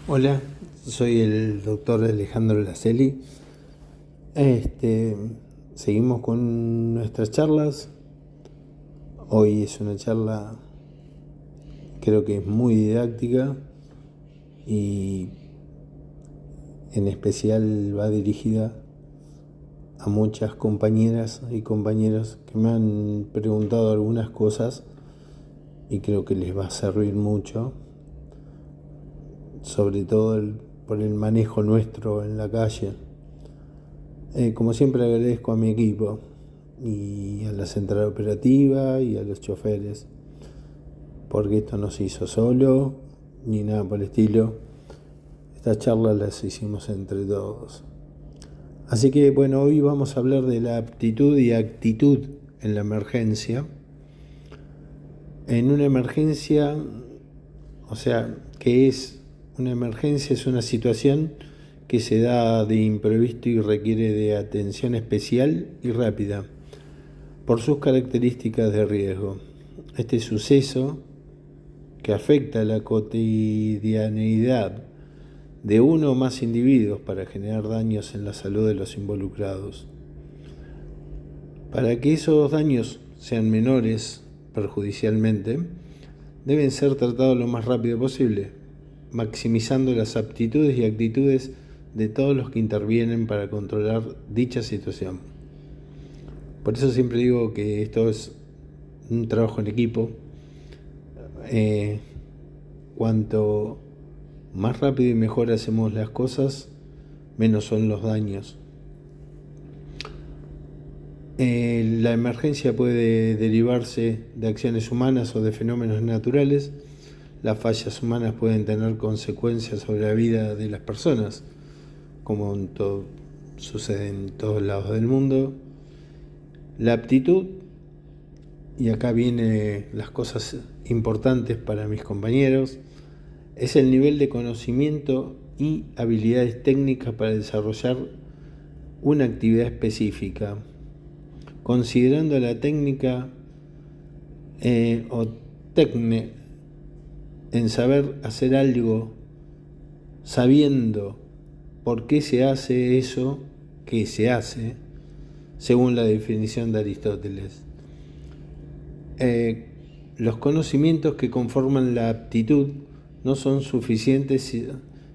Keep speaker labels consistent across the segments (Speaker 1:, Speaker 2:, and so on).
Speaker 1: Hola, soy el doctor Alejandro Laselli. Seguimos con nuestras charlas. Hoy es una charla, creo que es muy didáctica y en especial va dirigida a muchas compañeras y compañeros que me han preguntado algunas cosas y creo que les va a servir mucho, sobre todo por el manejo nuestro en la calle. Como siempre agradezco a mi equipo y a la central operativa y a los choferes, porque esto no se hizo solo ni nada por el estilo. Estas charlas las hicimos entre todos. Así que bueno, hoy vamos a hablar de la aptitud y actitud en la emergencia. En una emergencia, o sea, ¿qué es una emergencia? Es una situación que se da de imprevisto y requiere de atención especial y rápida por sus características de riesgo. Este suceso, que afecta a la cotidianeidad de uno o más individuos para generar daños en la salud de los involucrados. Para que esos daños sean menores perjudicialmente, deben ser tratados lo más rápido posible, maximizando las aptitudes y actitudes de todos los que intervienen para controlar dicha situación. Por eso siempre digo que esto es un trabajo en equipo. Cuanto más rápido y mejor hacemos las cosas, menos son los daños. La emergencia puede derivarse de acciones humanas o de fenómenos naturales. Las fallas humanas pueden tener consecuencias sobre la vida de las personas, como sucede en todos lados del mundo. La aptitud, y acá vienen las cosas importantes para mis compañeros, es el nivel de conocimiento y habilidades técnicas para desarrollar una actividad específica, considerando la técnica o tecne en saber hacer algo, sabiendo por qué se hace eso que se hace, según la definición de Aristóteles. Los conocimientos que conforman la aptitud no son suficientes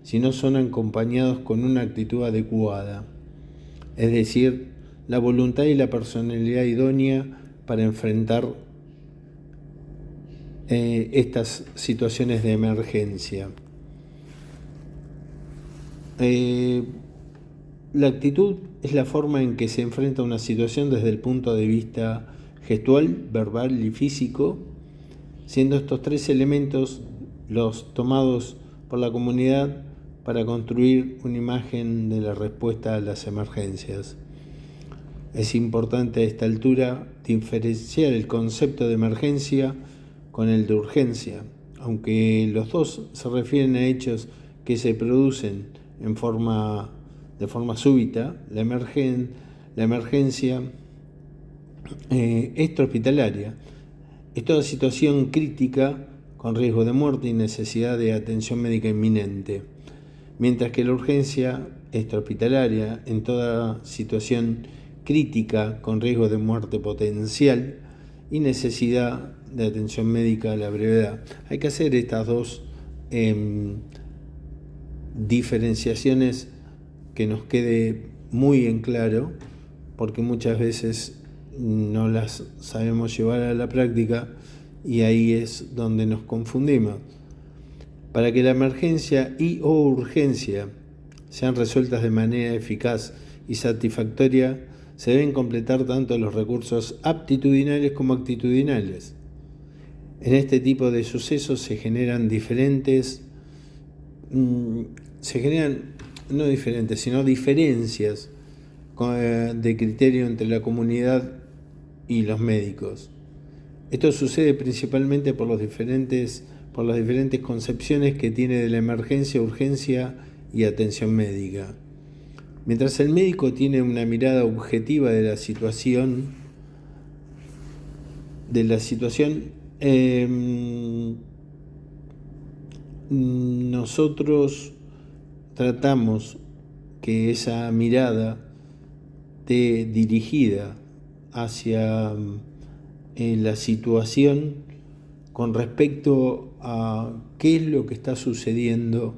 Speaker 1: si no son acompañados con una actitud adecuada, es decir, la voluntad y la personalidad idónea para enfrentar estas situaciones de emergencia. La actitud es la forma en que se enfrenta una situación desde el punto de vista gestual, verbal y físico, siendo estos tres elementos los tomados por la comunidad para construir una imagen de la respuesta a las emergencias. Es importante a esta altura diferenciar el concepto de emergencia con el de urgencia, aunque los dos se refieren a hechos que se producen de forma súbita. La emergencia extrahospitalaria es toda situación crítica con riesgo de muerte y necesidad de atención médica inminente, mientras que la urgencia extrahospitalaria en toda situación crítica con riesgo de muerte potencial y necesidad de atención médica a la brevedad. Hay que hacer estas dos diferenciaciones que nos quede muy en claro, porque muchas veces no las sabemos llevar a la práctica y ahí es donde nos confundimos. Para que la emergencia y o urgencia sean resueltas de manera eficaz y satisfactoria, se deben completar tanto los recursos aptitudinales como actitudinales. En este tipo de sucesos se generan diferencias de criterio entre la comunidad y los médicos. Esto sucede principalmente por las diferentes concepciones que tiene de la emergencia, urgencia y atención médica. Mientras el médico tiene una mirada objetiva de la situación, nosotros tratamos que esa mirada esté dirigida hacia la situación con respecto a qué es lo que está sucediendo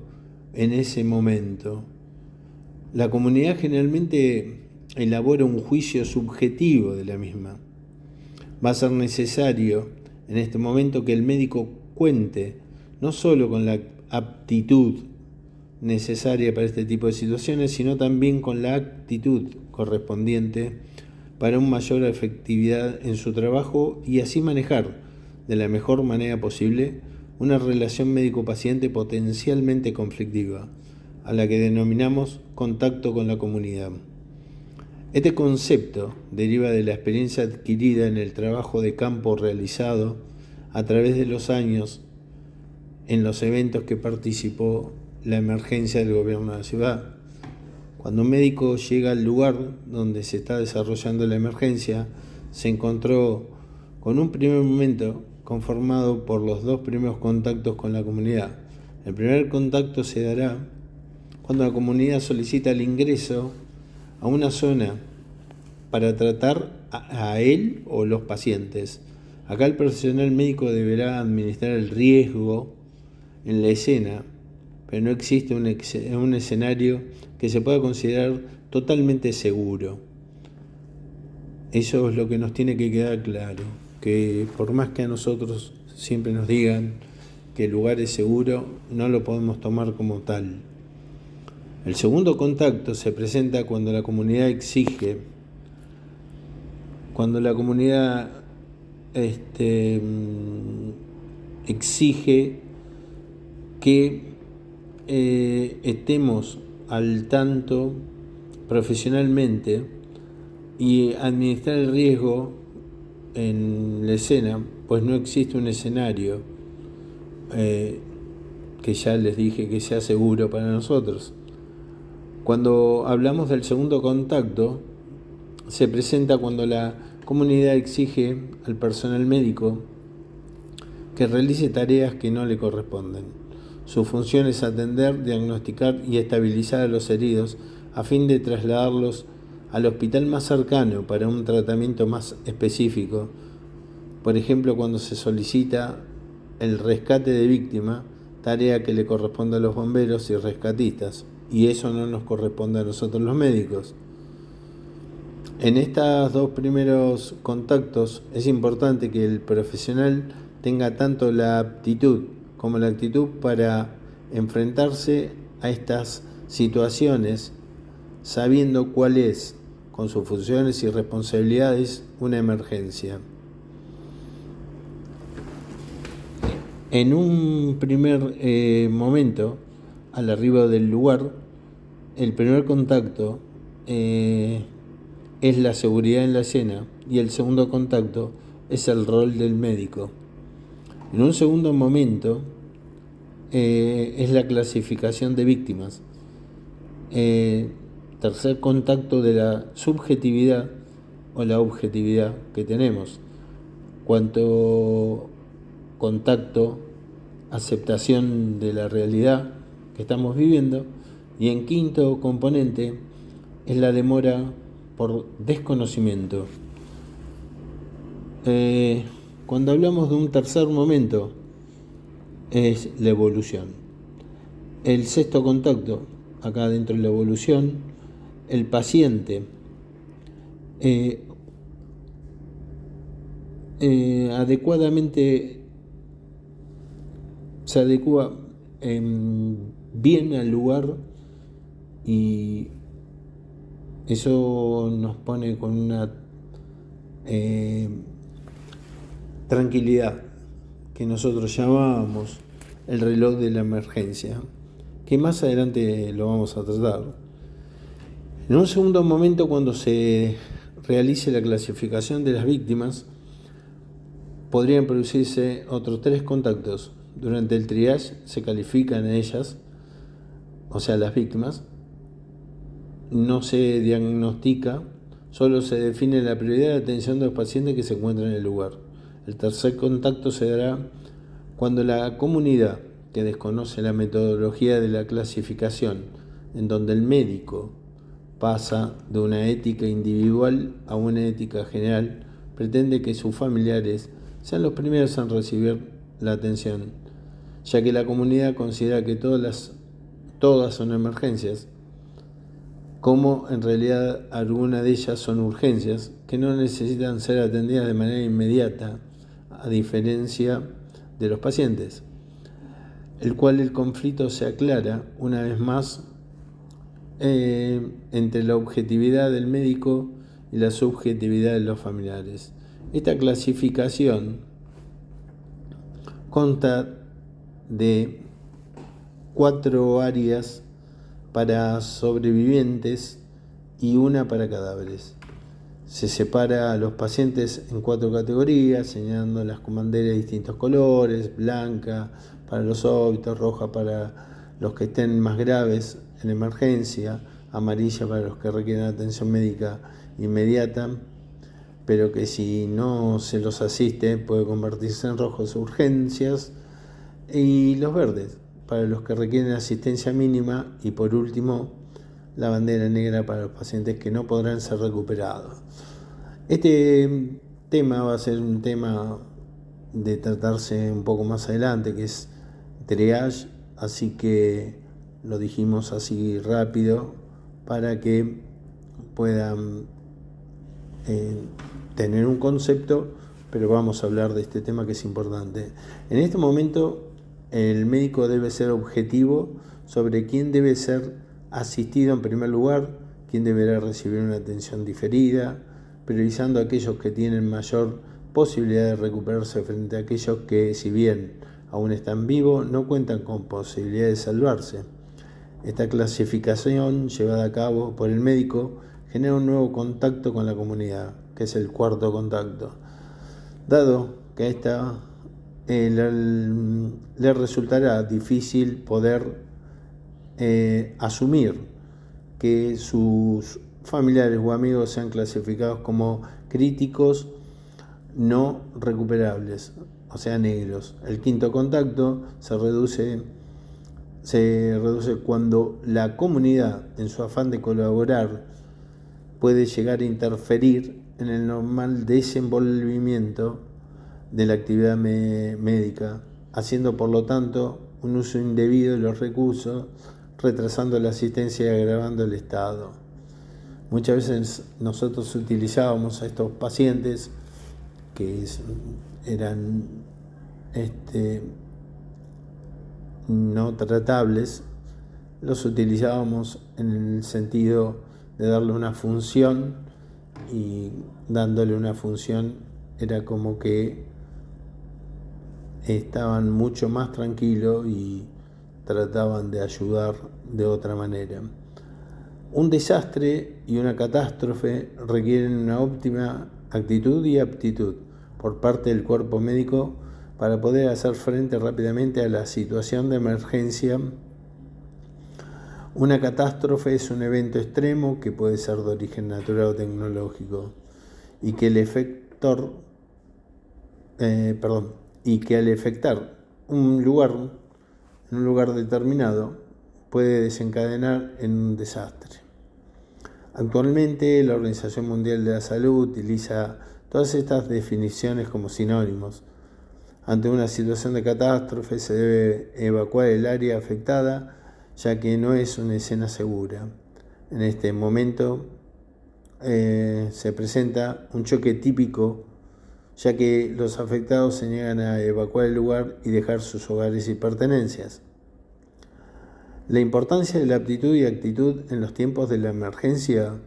Speaker 1: en ese momento. La comunidad generalmente elabora un juicio subjetivo de la misma. Va a ser necesario en este momento que el médico cuente no solo con la aptitud necesaria para este tipo de situaciones, sino también con la actitud correspondiente para una mayor efectividad en su trabajo y así manejar de la mejor manera posible una relación médico-paciente potencialmente conflictiva, a la que denominamos contacto con la comunidad. Este concepto deriva de la experiencia adquirida en el trabajo de campo realizado a través de los años en los eventos que participó la emergencia del gobierno de la ciudad. Cuando un médico llega al lugar donde se está desarrollando la emergencia, se encontró con un primer momento conformado por los dos primeros contactos con la comunidad. El primer contacto se dará cuando la comunidad solicita el ingreso a una zona para tratar a él o los pacientes. Acá el profesional médico deberá administrar el riesgo en la escena, pero no existe un escenario que se pueda considerar totalmente seguro. Eso es lo que nos tiene que quedar claro, que por más que a nosotros siempre nos digan que el lugar es seguro, no lo podemos tomar como tal. El segundo contacto se presenta cuando la comunidad exige, exige que estemos al tanto profesionalmente y administrar el riesgo en la escena, pues no existe un escenario que ya les dije que sea seguro para nosotros. Cuando hablamos del segundo contacto, se presenta cuando la comunidad exige al personal médico que realice tareas que no le corresponden. Su función es atender, diagnosticar y estabilizar a los heridos a fin de trasladarlos al hospital más cercano para un tratamiento más específico. Por ejemplo, cuando se solicita el rescate de víctima, tarea que le corresponde a los bomberos y rescatistas, y eso no nos corresponde a nosotros los médicos. En estos dos primeros contactos es importante que el profesional tenga tanto la aptitud como la actitud para enfrentarse a estas situaciones, sabiendo cuál es, con sus funciones y responsabilidades, una emergencia. En un primer momento, al arribo del lugar, el primer contacto es la seguridad en la escena y el segundo contacto es el rol del médico. En un segundo momento es la clasificación de víctimas. Tercer contacto de la subjetividad o la objetividad que tenemos. Cuanto contacto, aceptación de la realidad que estamos viviendo. Y en quinto componente es la demora por desconocimiento. Cuando hablamos de un tercer momento es la evolución. El sexto contacto, acá dentro de la evolución, el paciente adecuadamente se adecua bien al lugar y eso nos pone con una tranquilidad que nosotros llamábamos el reloj de la emergencia, que más adelante lo vamos a tratar. En un segundo momento, cuando se realice la clasificación de las víctimas, podrían producirse otros 3 contactos. Durante el triage se califican a ellas, o sea, las víctimas. No se diagnostica, solo se define la prioridad de atención de los pacientes que se encuentran en el lugar. El tercer contacto se dará cuando la comunidad, que desconoce la metodología de la clasificación, en donde el médico pasa de una ética individual a una ética general, pretende que sus familiares sean los primeros en recibir la atención, ya que la comunidad considera que todas son emergencias, como en realidad algunas de ellas son urgencias que no necesitan ser atendidas de manera inmediata, a diferencia de los pacientes, el cual el conflicto se aclara una vez más entre la objetividad del médico y la subjetividad de los familiares. Esta clasificación consta de 4 áreas para sobrevivientes y una para cadáveres. Se separa a los pacientes en 4 categorías, señalándolas con banderas de distintos colores: blanca para los óbitos, roja para los que estén más graves en emergencia, amarilla para los que requieren atención médica inmediata, pero que si no se los asiste puede convertirse en rojos urgencias, y los verdes para los que requieren asistencia mínima, y por último la bandera negra para los pacientes que no podrán ser recuperados. Este tema va a ser un tema de tratarse un poco más adelante, que es triage, así que lo dijimos así rápido para que puedan tener un concepto, pero vamos a hablar de este tema que es importante. En este momento el médico debe ser objetivo sobre quién debe ser asistido en primer lugar, quién deberá recibir una atención diferida, priorizando a aquellos que tienen mayor posibilidad de recuperarse frente a aquellos que, si bien aún están vivos, no cuentan con posibilidad de salvarse. Esta clasificación, llevada a cabo por el médico, genera un nuevo contacto con la comunidad, que es el cuarto contacto. Dado que a esta le resultará difícil poder asumir que sus familiares o amigos sean clasificados como críticos no recuperables, o sea, negros. El quinto contacto se reduce cuando la comunidad, en su afán de colaborar, puede llegar a interferir en el normal desenvolvimiento de la actividad médica, haciendo por lo tanto un uso indebido de los recursos, retrasando la asistencia y agravando el estado. Muchas veces nosotros utilizábamos a estos pacientes que eran no tratables, los utilizábamos en el sentido de darle una función, y dándole una función era como que estaban mucho más tranquilos y trataban de ayudar de otra manera. Un desastre y una catástrofe requieren una óptima actitud y aptitud por parte del cuerpo médico para poder hacer frente rápidamente a la situación de emergencia. Una catástrofe es un evento extremo que puede ser de origen natural o tecnológico, y que al afectar un lugar determinado puede desencadenar en un desastre. Actualmente la Organización Mundial de la Salud utiliza todas estas definiciones como sinónimos. Ante una situación de catástrofe se debe evacuar el área afectada, ya que no es una escena segura. En este momento se presenta un choque típico, ya que los afectados se niegan a evacuar el lugar y dejar sus hogares y pertenencias. La importancia de la aptitud y actitud en los tiempos de la emergencia.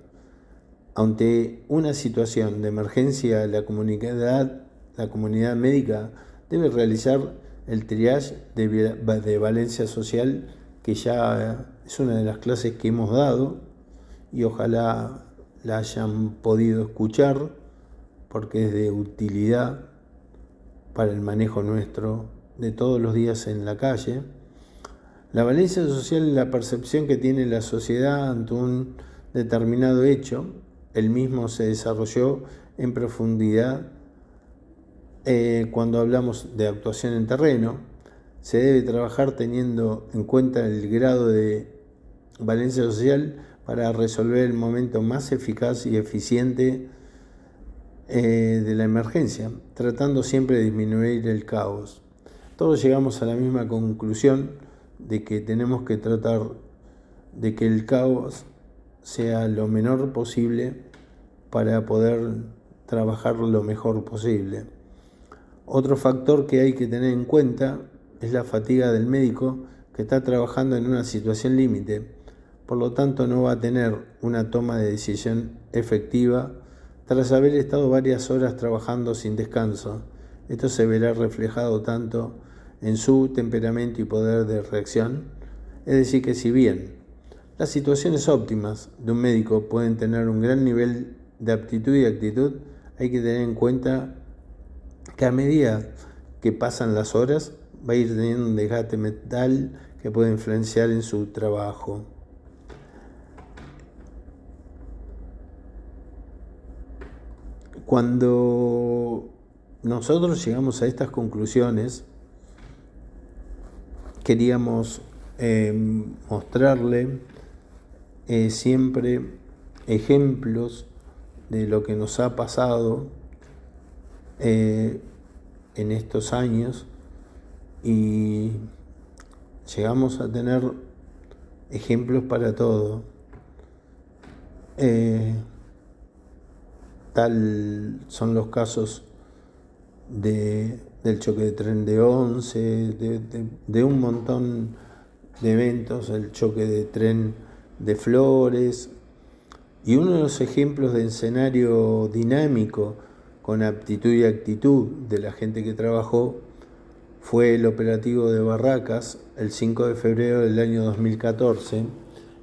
Speaker 1: Ante una situación de emergencia, la comunidad médica debe realizar el triage de valencia social, que ya es una de las clases que hemos dado, y ojalá la hayan podido escuchar, porque es de utilidad para el manejo nuestro de todos los días en la calle. La valencia social es la percepción que tiene la sociedad ante un determinado hecho. El mismo se desarrolló en profundidad cuando hablamos de actuación en terreno. Se debe trabajar teniendo en cuenta el grado de valencia social para resolver el momento más eficaz y eficiente de la emergencia, tratando siempre de disminuir el caos. Todos llegamos a la misma conclusión de que tenemos que tratar de que el caos sea lo menor posible para poder trabajar lo mejor posible. Otro factor que hay que tener en cuenta es la fatiga del médico que está trabajando en una situación límite, por lo tanto no va a tener una toma de decisión efectiva tras haber estado varias horas trabajando sin descanso. Esto se verá reflejado tanto en su temperamento y poder de reacción, es decir que si bien las situaciones óptimas de un médico pueden tener un gran nivel de aptitud y actitud, hay que tener en cuenta que a medida que pasan las horas va a ir teniendo un desgaste mental que puede influenciar en su trabajo. Cuando nosotros llegamos a estas conclusiones, queríamos mostrarle siempre ejemplos de lo que nos ha pasado en estos años, y llegamos a tener ejemplos para todo. Tal son los casos del choque de tren de Once, de un montón de eventos, el choque de tren de Flores, y uno de los ejemplos de escenario dinámico con aptitud y actitud de la gente que trabajó fue el operativo de Barracas el 5 de febrero del año 2014,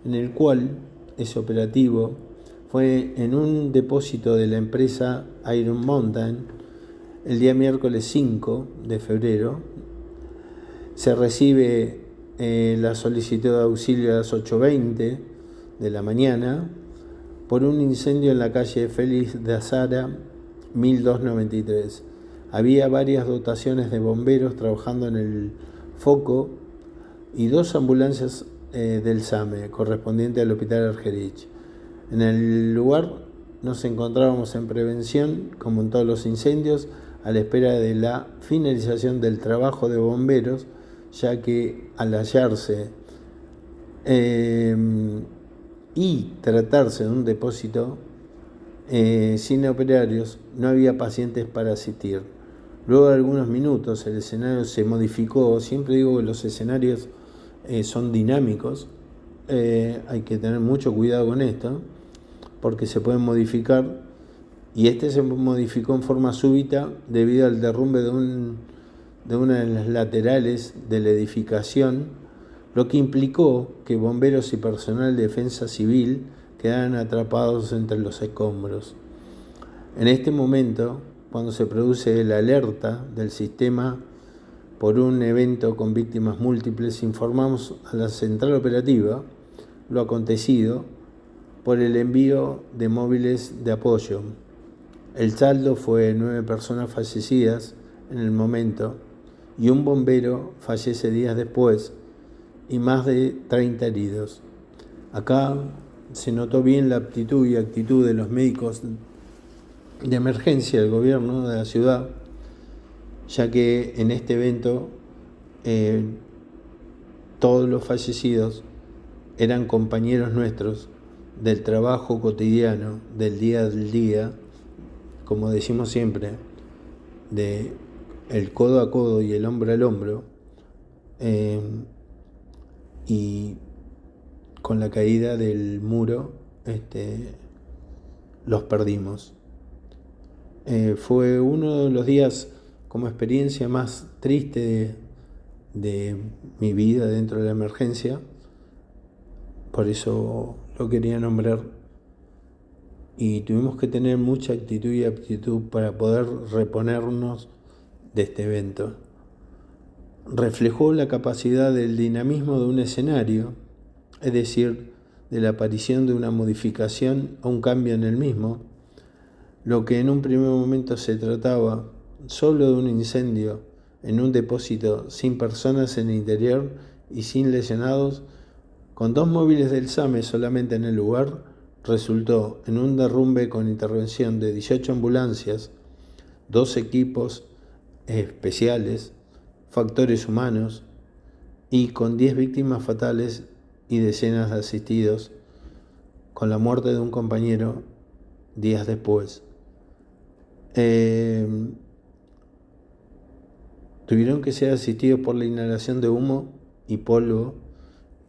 Speaker 1: en el cual ese operativo fue en un depósito de la empresa Iron Mountain el día miércoles 5 de febrero. Se recibe la solicitud de auxilio a las 8:20 de la mañana por un incendio en la calle Félix de Azara, 1293. Había varias dotaciones de bomberos trabajando en el foco y 2 ambulancias del SAME, correspondiente al Hospital Argerich. En el lugar nos encontrábamos en prevención, como en todos los incendios, a la espera de la finalización del trabajo de bomberos, ya que al hallarse y tratarse de un depósito sin operarios, no había pacientes para asistir. Luego de algunos minutos el escenario se modificó. Siempre digo que los escenarios son dinámicos, hay que tener mucho cuidado con esto, porque se pueden modificar, y este se modificó en forma súbita debido al derrumbe de una de las laterales de la edificación, lo que implicó que bomberos y personal de defensa civil quedaran atrapados entre los escombros. En este momento, cuando se produce la alerta del sistema por un evento con víctimas múltiples, informamos a la central operativa lo acontecido por el envío de móviles de apoyo. El saldo fue 9 personas fallecidas en el momento, y un bombero fallece días después, y más de 30 heridos. Acá se notó bien la aptitud y actitud de los médicos de emergencia del gobierno de la ciudad, ya que en este evento todos los fallecidos eran compañeros nuestros del trabajo cotidiano, del día al día, como decimos siempre, de el codo a codo y el hombro al hombro, y con la caída del muro los perdimos. Fue uno de los días como experiencia más triste de mi vida dentro de la emergencia, por eso lo quería nombrar, y tuvimos que tener mucha actitud y aptitud para poder reponernos de este evento. Reflejó la capacidad del dinamismo de un escenario, es decir, de la aparición de una modificación o un cambio en el mismo. Lo que en un primer momento se trataba solo de un incendio en un depósito sin personas en el interior y sin lesionados, Con 2 móviles del SAME solamente en el lugar, resultó en un derrumbe con intervención de 18 ambulancias, 2 equipos especiales, factores humanos y con 10 víctimas fatales y decenas de asistidos, con la muerte de un compañero días después. Tuvieron que ser asistidos por la inhalación de humo y polvo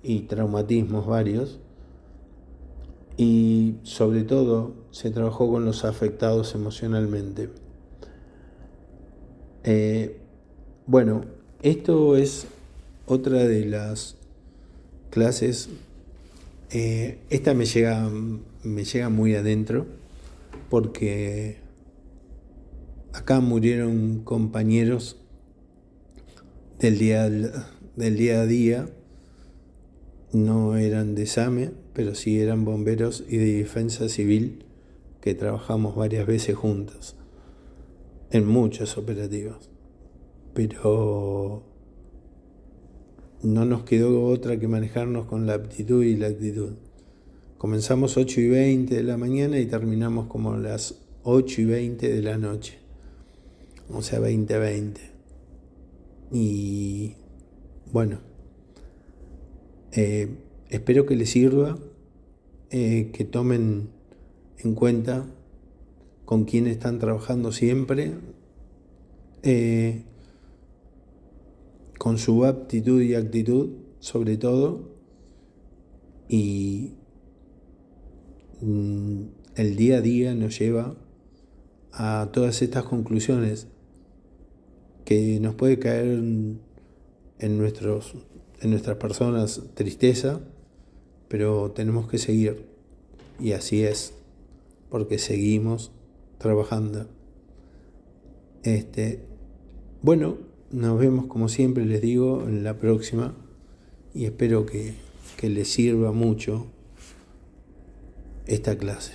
Speaker 1: y traumatismos varios, y sobre todo se trabajó con los afectados emocionalmente. Bueno, esto es otra de las clases. Esta me llega muy adentro, porque acá murieron compañeros del día a día. No eran de SAME, pero sí eran bomberos y de defensa civil, que trabajamos varias veces juntos en muchos operativos. Pero no nos quedó otra que manejarnos con la aptitud y la actitud. Comenzamos 8:20 de la mañana y terminamos como a las 8:20 de la noche, o sea, 20:20. Y bueno, espero que les sirva, que tomen en cuenta con quién están trabajando siempre, con su aptitud y actitud sobre todo, y el día a día nos lleva a todas estas conclusiones, que nos puede caer en nuestras personas tristeza, pero tenemos que seguir, y así es, porque seguimos trabajando. Bueno, nos vemos, como siempre les digo, en la próxima, y espero que les sirva mucho esta clase.